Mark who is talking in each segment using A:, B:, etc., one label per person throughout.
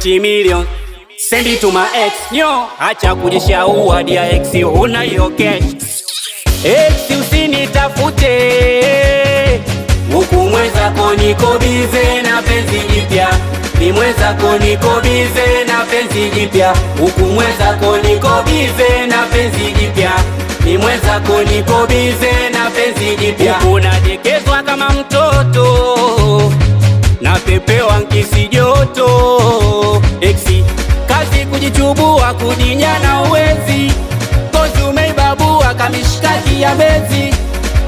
A: 20 million. Send it to my ex, yo. Acha kujishaua dia ex, una hiyo cash. Ex usinitafute, huku mwenzako niko bize na penzi jipya. Ni mwenzako niko bize na penzi jipya. Huku mwenzako niko bize na penzi jipya. Ni mwenzako niko bize na penzi jipya. Unadekezwa kama mtoto, napepewa nkisi joto. Exi kazi kujichubua, kudinyana uwezi. Kozi umeibabua kamishkaki ya bezi.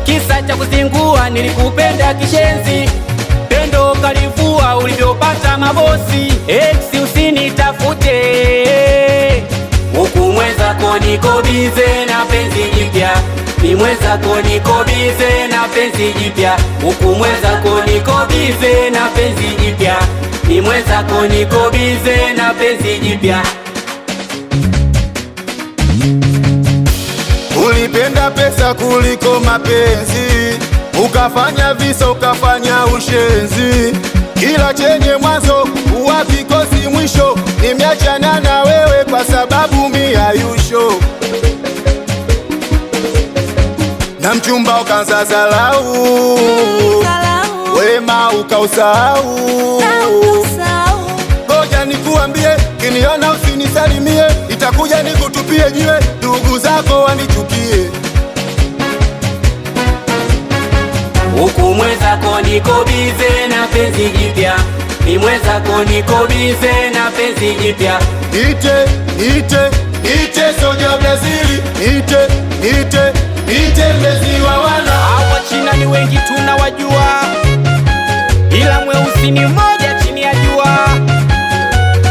A: Kisa cha kuzingua nilikupenda kishenzi. Pendo kalivua ulivyopata mabosi. Exi usinitafute, huku mwenzako niko bize na penzi jipya. Ni mwenzako niko bize na penzi jipya. Huku mwenzako niko bize na penzi jipya. Ni mwenzako niko bize na penzi jipya.
B: Ulipenda pesa kuliko mapenzi, ukafanya visa, ukafanya ushenzi. Kila chenye mwanzo huwa kikosi mwisho. Nimeachana na wewe kwa sababu miayusho, na mchumba ukaanza zalau, wema ukausahau. Ngoja nikuambie, kiniona usinisalimie, itakuja nikutupie jiwe, ndugu zako wanichukie.
A: Huku mwenzako niko bize na penzi jipya. Ni mwenzako niko bize na penzi jipya.
B: Ite soja Brazili, ite mlezi wa wana.
A: Hawa China ni wengi tunawajua, ila mweusi ni moja chini ya jua.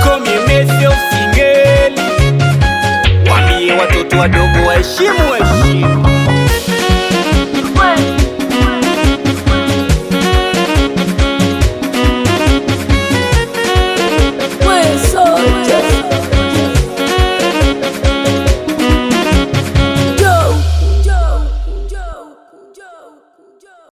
A: Komi Messi of Singeli, wambie watoto wadogo waheshimu heshima.